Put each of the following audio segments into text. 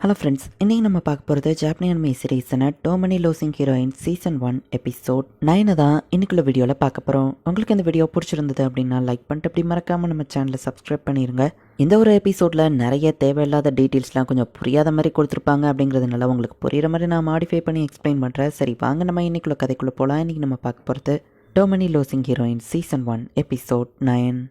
Hello friends, இன்றைக்கி நம்ம பார்க்க போகிறது ஜாப்பனீஸ் அனிமே சீரீஸான too many losing heroine season 1 episode 9 தான் இன்னைக்குள்ள வீடியோவில் பார்க்க போகிறோம். உங்களுக்கு இந்த வீடியோ பிடிச்சிருந்தது அப்படின்னா லைக் பண்ணிட்டு அப்படி மறக்காமல் நம்ம சேனலை சப்ஸ்கிரைப் பண்ணிடுங்க. இந்த ஒரு எபிசோடில் நிறைய தேவையில்லாத டீட்டெயில்ஸ்லாம் கொஞ்சம் புரியாத மாதிரி கொடுத்துருப்பாங்க. அப்படிங்கிறதுனால உங்களுக்கு புரிகிற மாதிரி நான் மாடிஃபை பண்ணி எக்ஸ்பிளைன் பண்ணுறேன். சரி வாங்க நம்ம இன்னைக்குள்ள கதைக்குள்ளே போகலாம். இன்றைக்கி நம்ம பார்க்க போகிறது டோமனி லோசிங் ஹீரோயின் சீசன் 1 எபிசோட் 9.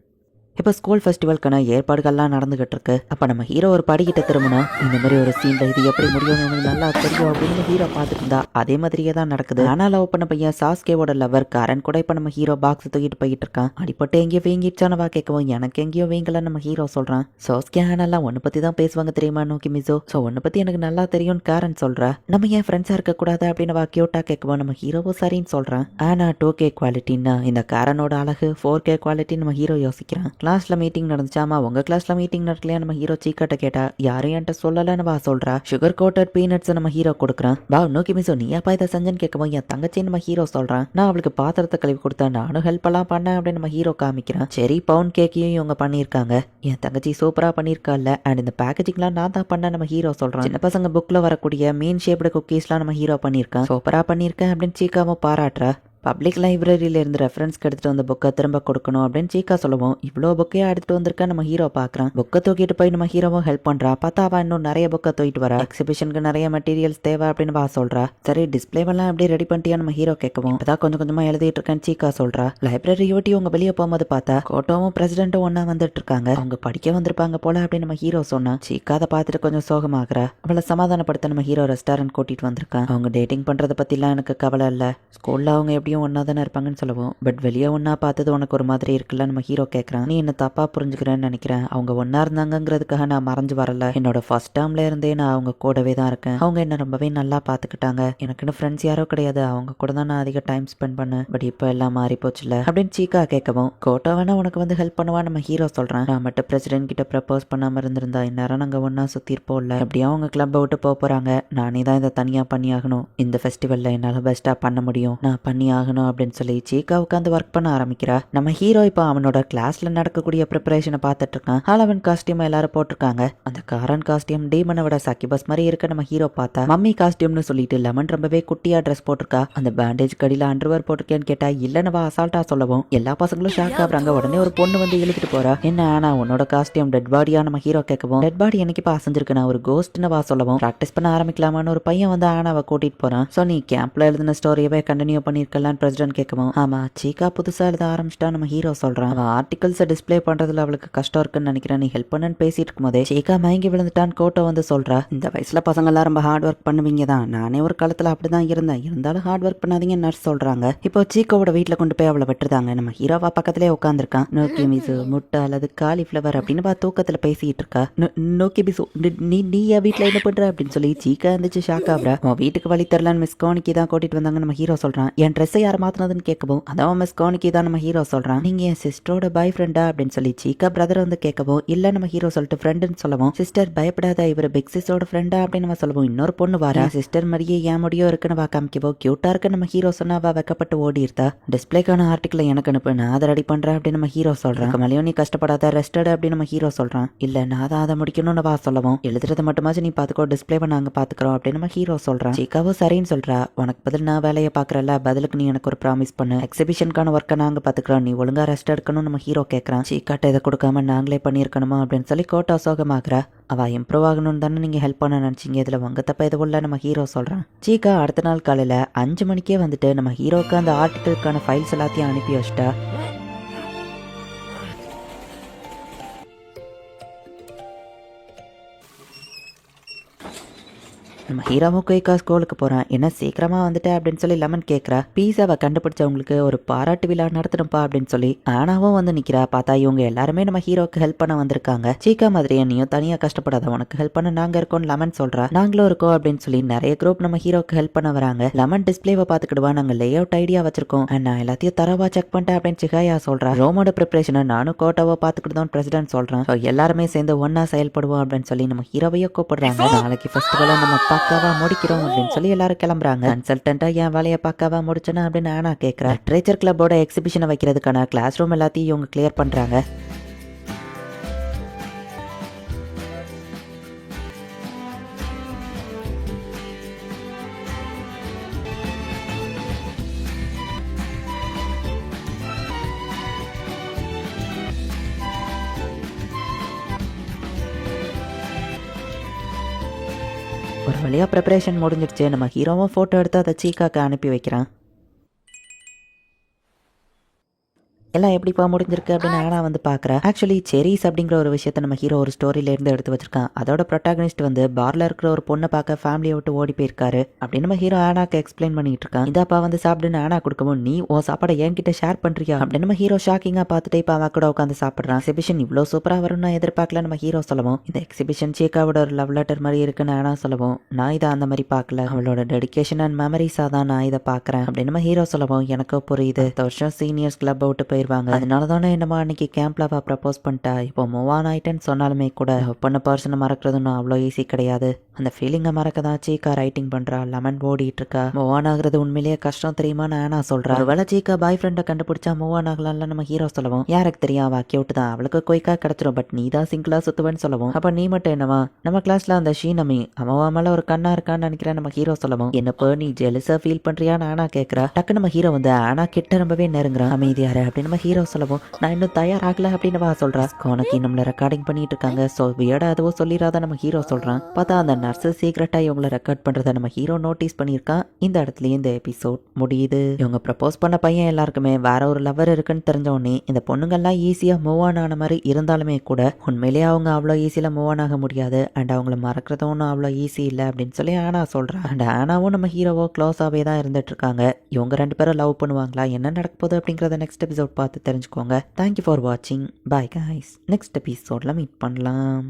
இப்போ ஸ்கூல் ஃபெஸ்டிவலுக்கான ஏற்பாடுகள்லாம் நடந்துகிட்டு இருக்கு. அப்போ நம்ம ஹீரோ ஒரு படிக்கிட்ட திரும்பினா இந்த மாதிரி ஒரு சீன்ல இது எப்படி முடியும்னு எனக்கு நல்லா தெரியும் அப்படின்னு ஹீரோ பார்த்துட்டு இருந்தா அதே மாதிரியே தான் நடக்குது. ஆனால் லவ் பண்ண பையன் சாஸ்கேவோட லவர் காரன் கூட இப்போ நம்ம ஹீரோ பாக்ஸ் தூக்கிட்டு போயிட்டு இருக்கான். அடிப்பட்டு எங்கேயோ வீங்கிடுச்சானவா கேட்கவும் எனக்கு எங்கேயோ வீங்கல நம்ம ஹீரோ சொல்றான். சாஸ்கே ஆனாலாம் ஒன்னு பத்தி தான் பேசுவாங்க தெரியுமா நோக்கி மிசோ. ஸோ ஒன்னு பத்தி எனக்கு நல்லா தெரியும்னு காரன் சொல்றா. நம்ம ஏன் ஃப்ரெண்ட்ஸா இருக்க கூடாது அப்படின்னு வா கியூட்டா கேட்கவும் நம்ம ஹீரோவும் சரின்னு சொல்றான். ஆனா 2K குவாலிட்டின்னா இந்த காரனோட அழகு 4K குவாலிட்டி நம்ம ஹீரோ யோசிக்கிறான். கிளாஸ்ல மீட்டிங் நடந்துச்சாமா உங்க கிளாஸ்ல மீட்டிங் நடக்கலையா நம்ம ஹீரோ சீக்கிட்ட கேட்டா யாரும் என்கிட்ட சொல்லலன்னு வா சொல்றா. சுகர் கோட்டட் பீனட்ஸ் நம்ம ஹீரோ கொடுக்குறான். வா நோக்கி மிசோ நீ அப்பா இதை செஞ்சன்னு கேட்கவும் என் தங்கச்சின்னு நம்ம ஹீரோ சொல்றான். நான் அவளுக்கு பாத்திரத்தை கழுவி கொடுத்தேன், நானும் ஹெல்ப் எல்லாம் பண்ணேன் அப்படின்னு நம்ம ஹீரோ காமிக்கிறான். சரி பவுண்ட் கேக்கையும் இவங்க பண்ணியிருக்காங்க, என் தங்கச்சி சூப்பரா பண்ணியிருக்கால அண்ட் இந்த பேக்கேஜிங்லாம் நான் தான் பண்ண நம்ம ஹீரோ சொல்றான். சின்ன பசங்க புக்ல வரக்கூடிய மீன் ஷேப்டு குக்கீஸ்லாம் நம்ம ஹீரோ பண்ணியிருக்கான், சூப்பரா பண்ணியிருக்கேன் அப்படின்னு சீக்காவும் பாராட்டுறா. பப்ளிக் லைப்ரரியில இருந்து ரெஃபரன்ஸ்க்கு எடுத்துட்டு வந்த புக்கை திரும்ப கொடுக்கணும் அப்படின்னு சீக்கா சொல்லுவோம். இவ்வளோ புக்கையா எடுத்துட்டு வந்திருக்கா நம்ம ஹீரோ பாக்குறான். புக்கை தூக்கிட்டு போய் நம்ம ஹீரோவும் ஹெல்ப் பண்றா. பார்த்தா அவன் இன்னும் நிறைய புக்கை தூக்கிட்டு வரா. எக்ஸிபிஷனுக்கு நிறைய மெட்டீரியல்ஸ் தேவை அப்படின்னு வா சொல்றா. சரி டிஸ்பிளேவெல்லாம் எப்படி ரெடி பண்ணிட்டியா நம்ம ஹீரோ கேட்கவும் இப்பதான் கொஞ்சம் கொஞ்சமா எழுதிட்டு இருக்கேன்னு சீக்கா சொல்றா. லைப்ரரி ஒட்டி உங்க வெளியே போகும்போது பார்த்தா கோட்டோவும் பிரசிடென்ட்டும் ஒன்னா வந்துட்டு இருக்காங்க, அவங்க படிக்க வந்திருப்பாங்க போல அப்படின்னு நம்ம ஹீரோ சொன்னா. சீக்கா அதை பார்த்துட்டு கொஞ்சம் சோகமாகறா. அவளை சமாதானப்படுத்த நம்ம ஹீரோ ரெஸ்டாரண்ட் கூட்டிட்டு வந்திருக்கான். அவங்க டேட்டிங் பண்றதை பத்திலாம் எனக்கு கவலை இல்ல, ஸ்கூல்ல அவங்க எப்படியும் ஒன்னா தானே இருப்பாங்கன்னு சொல்லுவோம். பட் வெளியே ஒன்னா பார்த்தது உனக்கு ஒரு மாதிரி இருக்குல்ல நம்ம ஹீரோ கேட்கறான். நீ என்ன தப்பா புரிஞ்சுக்கிறேன்னு நினைக்கிறேன், அவங்க ஒன்னா இருந்தாங்கிறதுக்காக நான் மறைஞ்சு வரல, என்னோட ஃபர்ஸ்ட் டேர்ம்ல இருந்தே நான் அவங்க கூடவே தான் இருக்கேன், அவங்க என்ன ரொம்பவே நல்லா பாத்துக்கிட்டாங்க, எனக்குன்னு ஃப்ரெண்ட்ஸ் யாரோ கிடையாது, அவங்க கூட தான் நான் அதிக டைம் ஸ்பெண்ட் பண்ணேன், பட் இப்போ எல்லாம் மாறி போச்சுல அப்படின்னு சீக்கா கேட்கவும் கோட்டா வேணா உனக்கு வந்து ஹெல்ப் பண்ணுவா நம்ம ஹீரோ சொல்றான். நான் மட்டும் பிரசிடென்ட் கிட்ட ப்ரப்போஸ் பண்ணாம இருந்திருந்தா இந்நேரம் நாங்க ஒன்னா சுத்தி இருப்போம்ல, எப்படியா அவங்க கிளப்பை விட்டு போக போறாங்க, நானே தான் இதை தனியா பண்ணி ஆகணும், இந்த ஃபெஸ்டிவல்ல என்னால பெஸ்டா பண்ண முடியும், நான் பண்ணி ஆகணும் அப்படின்னு சொல்லி சீக்கா உட்காந்து ஒர்க் பண்ண ஆரம்பிக்கிறா. நம்ம ஹீரோ இப்போ அவனோட கிளாஸ்ல நடக்கக்கூடிய ப்ரிப்பரேஷனை பார்த்துட்டு இருக்கான். ஹாலோவின் காஸ்டியூம் எல்லாரும் போட்டிருக்காங்க. அந்த காரன் காஸ்டியூம் டீமனை விட சக்கிபஸ் மாதிரி இருக்க நம்ம ஹீரோ பார்த்தா மம்மி காஸ்டியூம்னு சொல்லிட்டு லெமன் ரொம்பவே குட்டியா ட்ரெஸ் போட்டிருக்கா. அந்த பேண்டேஜ் கடியில அண்டர்வேர் போட்டிருக்கேன்னு கேட்டா இல்லன்னு வா அசால்ட்டா சொல்லவும் எல்லா பசங்களும் ஷாக் ஆகுறாங்க. உடனே ஒரு பொண்ணு வந்து இழுத்துட்டு போறா. என்ன ஆனா உன்னோட காஸ்டியூம் டெட் பாடியா நம்ம ஹீரோ கேட்கவும் டெட் பாடி எனக்கு இப்ப அசைஞ்சிருக்கு, நான் ஒரு கோஸ்ட்னு வா சொல்லவும் பிராக்டிஸ் பண்ண ஆரம்பிக்கலாமான்னு ஒரு பையன் வந்து ஆனாவை கூட்டிட்டு போறான். சோ நீ கேம்ப்ல எழுதின ஸ்டோரியவே கண்டினியூ பண்ணிருக்கலான்னு பிரசிடென்ட் கேட்கவும் ஆமா சீக்கா புதுசா எழுத ஆரம்பிச்சிட்டா நம்ம ஹீரோ சொல்றான். அவன் ஆர்டிகல்ஸை டிஸ்பிளே பண்றதுல அவளுக்கு கஷ்டம் இருக்குன்னு நினைக்கிறேன், நீ ஹெல்ப் பண்ணுன்னு பேசிட்டு இருக்கும்போதே சீக்கா மயங்கி விழுந்துட்டான்னு கோட்டோ வந்து சொல்றா. இந்த வயசுல பசங்க எல்லாம் ரொம்ப ஹார்ட் ஒர்க் பண்ணுவீங்க தான், நானே ஒரு காலத்துல அப்படிதான் இருந்தேன், இருந்தாலும் ஹார்ட் ஒர்க் பண்ணாதீங்க நர்ஸ் சொல்றாங்க. இப்போ சீக்கோவோட வீட்டுல கொண்டு போய் அவளை விட்டுருந்தாங்க. நம்ம ஹீரோவா பக்கத்திலே உட்காந்துருக்கான். நோக்கி மிசு முட்டை அல்லது காலிஃபிளவர் அப்படின்னு பா தூக்கத்துல பேசிட்டு இருக்கா. நோக்கி மிசு நீ என் வீட்டுல என்ன பண்ற அப்படின்னு சொல்லி சீக்கா இருந்துச்சு ஷாக் ஆகுறா. உன் வீட்டுக்கு வழி தரலான்னு மிஸ் கோனிக்கு தான் கூட்டிட்டு வந்தாங்க நம்ம ஹீரோ சொல்றான். என் ட்ரெஸ்ஸை யார் மாத்தினதுன்னு கேட்கவும் அதான் மிஸ் கோனிக்கு தான் நம்ம ஹீரோ சொல்றான். நீங்க என் சிஸ்டரோட பாய் ஃப்ரெண்டா அப்படின்னு சொல்லி சீக்கா பிரதர் வந்து கேட்கவும் இல்ல நம்ம ஹீரோ சொல்லிட்டு ஃப்ரெண்டுன்னு சொல்லவும் சிஸ்டர் பயப்படாத இவர் பிக் சிஸ்டரோட ஃப்ரெண்டா அப்படின்னு நம்ம சொல்லவும் இன்னொரு பொண்ணு வாரா. சிஸ்டர் மாதிரியே ஏன் முடியோ இருக்குன்னு வா காமிக்கவோ கியூட்டா இருக்கு நம்ம ஹீரோ சொன்னா அவ வெக்கப்பட்டு ஓடி இருந்தா. டிஸ்பிளேக்கான ஆர்டிக்கலை எனக்கு அனுப்பு, நான் அதை ரெடி பண்றேன் அப்படின்னு நம்ம ஹீரோ சொல்றான். மலையும் நீ கஷ்டப்படாத ரெஸ்டட் அப்படின்னு நம்ம ஹீரோ சொல்றான். இல்ல நான் தான் அதை முடிக்கணும்னு வா சொல்லவும் எழுதுறதை மட்டுமாச்சும் நீ பாத்துக்கோ, டிஸ்பிளேவை நாங்க பாத்துக்கிறோம் அப்படின்னு நம்ம ஹீரோ சொல்றான். சீக்காவோ சரின்னு சொல்றா. உனக்கு பதில் நான் வேலையை பாக்குறல, பதிலுக்கு நீ எனக்கு ஒரு ப்ராமிஸ் பண்ணு, எக்ஸிபிஷனுக்கான ஒர்க்கை நாங்க பாத்துக்கிறோம், நீ ஒழுங்கா ரெஸ்ட் எடுக்கணும் நம்ம ஹீரோ கேட்கறான். சீக்காட்ட இதை கொடுக்காம நாங்களே பண்ணியிருக்கணுமா அப்படின்னு சொல்லி கோட்டா சோகமாகறா. அவ இம்ப்ரூவ் ஆகணும்னு தானே நீங்க ஹெல்ப் பண்ண நினைச்சீங்க, இதுல உங்க தப்ப எதுவும் இல்ல நம்ம ஹீரோ சொல்றான். சீக்கா அடுத்த நாள் காலையில 5 மணிக்கே வந்துட்டு நம்ம ஹீரோக்கு அந்த ஆர்டிக்கலுக்கான ஃபைல்ஸ் எல்லாத்தையும் அனுப்பி வச்சிட்டா. நம்ம ஹீரோவும் குயிக்கா ஸ்கூலுக்கு போறான். என்ன சீக்கிரமா வந்துட்ட அப்படின்னு சொல்லி லெமன் கேட்கறா. பீஸாவை கண்டுபிடிச்சவங்களுக்கு ஒரு பாராட்டு விழா நடத்தணும்ப்பா அப்படின்னு சொல்லி ஆனாவும் வந்து நிக்கிறா. பார்த்தா இவங்க எல்லாருமே நம்ம ஹீரோக்கு ஹெல்ப் பண்ண வந்திருக்காங்க. சீக்கா மாதிரியே நீயும் தனியா கஷ்டப்படாத, உனக்கு ஹெல்ப் பண்ண நாங்க இருக்கோம் லெமன் சொல்றா. நாங்களும் இருக்கோம் அப்படின்னு சொல்லி நிறைய குரூப் நம்ம ஹீரோக்கு ஹெல்ப் பண்ண வராங்க. லெமன் டிஸ்பிளேவை பாத்துக்கிடுவா, நாங்க லே அவுட் ஐடியா வச்சிருக்கோம், நான் எல்லாத்தையும் தரவா செக் பண்ணிட்டேன் அப்படின்னு சிகாயா சொல்றா. ரோமோட ப்ரிப்பரேஷனை நானும் கோட்டாவோ பாத்துக்கிட்டோம் பிரசிடென்ட் சொல்றான். எல்லாருமே சேர்ந்து ஒன்னா செயல்படுவோம் அப்படின்னு சொல்லி நம்ம ஹீரோவையோ கூப்பிடுறாங்க. நாளைக்கு ஃபெஸ்டிவலை நம்ம பக்காவா முடிக்கிறோம் அப்படின்னு சொல்லி எல்லாரும் கிளம்புறாங்க. கன்சல்டன்டா என் வேலையை பக்காவா முடிச்சனா அப்படின்னு ஆனா கேட்கிறேன். லிட்ரேச்சர் கிளப்போட எக்ஸிபிஷனை வைக்கிறதுக்கான கிளாஸ் ரூம் எல்லாத்தையும் இவங்க கிளியர் பண்றாங்க. ஒரு வழியா ப்ரிப்பரேஷன் முடிஞ்சிருச்சு. நம்ம ஹீரோவும் ஃபோட்டோ எடுத்து அதை சீக்காக்கு அனுப்பி வைக்கிறான். எல்லாம் எப்படிப்பா முடிஞ்சிருக்கு அப்படின்னு ஆனா வந்து பார்க்குறா. ஆக்சுவலி செரீஸ் அப்படிங்கிற ஒரு விஷயத்த நம்ம ஹீரோ ஒரு ஸ்டோரியில இருந்து எடுத்து வச்சிருக்கான். அதோட ப்ரொட்டாகனிஸ்ட் வந்து பார்ல இருக்கிற ஒரு பொண்ணை பார்க்க ஃபேமிலியை விட்டு ஓடி போயிருக்காரு அப்படின்னு நம்ம ஹீரோ ஆனாக்கு எக்ஸ்பிளைன் பண்ணிட்டு இருக்கான். இதாப்பா வந்து சாப்பிடுன்னு ஆனா கொடுக்கவும், நீ உன் சாப்பாடை என்கிட்ட ஷேர் பண்றியா அப்படின்னு நம்ம ஹீரோ ஷாக்கிங்கா பார்த்துட்டு இப்போ அவ கூட உட்காந்து சாப்பிட்றான். எக்ஸிபிஷன் இவ்வளோ சூப்பராக வரும்னு நான் எதிர்பார்க்கல நம்ம ஹீரோ சொல்லவும், இந்த எக்ஸிபிஷன் சீக்காவோட ஒரு லவ் லெட்டர் மாதிரி இருக்குன்னு ஆனா சொல்லவும், நான் இதை அந்த மாதிரி பார்க்கல, அவளோட டெடிகேஷன் அண்ட் மெமரிஸாக தான் நான் இதை பார்க்குறேன் அப்படின்னு நம்ம ஹீரோ சொல்லவும், எனக்கு புரியுது, இந்த வருஷம் சீனியர்ஸ் கிளப் விட்டு போயிருவாங்க, அதனால தானே என்னமா அன்னைக்கு கேம்ப்ல அவ ப்ரப்போஸ் பண்ணிட்டா. இப்போ மூவ் ஆன் ஆயிட்டேன்னு சொன்னாலுமே கூட பண்ண பர்சனை மறக்கிறதுன்னு அவ்வளோ ஈஸி கிடையாது. அந்த ஃபீலிங்கை மறக்க தான் சீக்கா ரைட்டிங் பண்றா, லெமன் ஓடிட்டு இருக்கா. மூவ் ஆன் ஆகுறது உண்மையிலேயே கஷ்டம் தெரியுமா ஆனா சொல்றா. ஒருவேளை சீக்கா பாய் ஃப்ரெண்டை கண்டுபிடிச்சா மூவ் ஆன் ஆகலாம்ல நம்ம ஹீரோ சொல்லவும், யாருக்கு தெரியும் அவ கியூட் தான், அவளுக்கு குயிக்கா கிடைச்சிரும், பட் நீ தான் சிங்கிளா சுத்துவேன்னு சொல்லவும், அப்ப நீ மட்டும் என்னவா, நம்ம கிளாஸ்ல அந்த ஷீனமி அவவா மேல ஒரு கண்ணா இருக்கான்னு நினைக்கிறேன் நம்ம ஹீரோ சொல்லவும், என்னப்போ நீ ஜெலிசா ஃபீல் பண்றியான்னு ஆனா கேட்கறா. டக்கு நம்ம ஹீரோ வந்து ஆனா கிட்ட ரொம்பவே நெருங்குறான். அமைதியாரு அப்படின்னு நம்ம ஹீரோ சொல்லவும், நான் இன்னும் தயாராகல அப்படின்னு சொல்றா. உனக்கு நம்மள ரெக்கார்டிங் பண்ணிட்டு இருக்காங்க, ஸோ வியடா எதுவும் சொல்லிடாத நம்ம ஹீரோ சொல்றான். பார்த்தா அந்த நர்ஸ் சீக்கிரட்டா இவங்களை ரெக்கார்ட் பண்றதை நம்ம ஹீரோ நோட்டீஸ் பண்ணியிருக்கான். இந்த இடத்துலயே இந்த எபிசோட் முடியுது. இவங்க ப்ரப்போஸ் பண்ண பையன் எல்லாருக்குமே வேற ஒரு லவர் இருக்குன்னு தெரிஞ்ச உடனே இந்த பொண்ணுங்கள்லாம் ஈஸியா மூவ் ஆன் ஆன மாதிரி இருந்தாலுமே கூட உண்மையிலேயே அவங்க அவ்வளோ ஈஸியில மூவ் ஆன் ஆக முடியாது. அண்ட் அவங்கள மறக்கிறது ஒன்றும் அவ்வளோ ஈஸி இல்லை அப்படின்னு சொல்லி ஆனா சொல்றான். அண்ட் ஆனாவும் நம்ம ஹீரோவோ க்ளோஸாவே தான் இருந்துட்டு இருக்காங்க. இவங்க ரெண்டு பேரும் லவ் பண்ணுவாங்களா, என்ன நடக்க போகுது அப்படிங்கறத நெக்ஸ்ட் எபிசோட் பார்த்து தெரிஞ்சுக்கோங்க. தேங்க்யூ ஃபார் வாட்சிங். Bye guys. நெக்ஸ்ட் எபிசோட்ல மீட் பண்ணலாம்.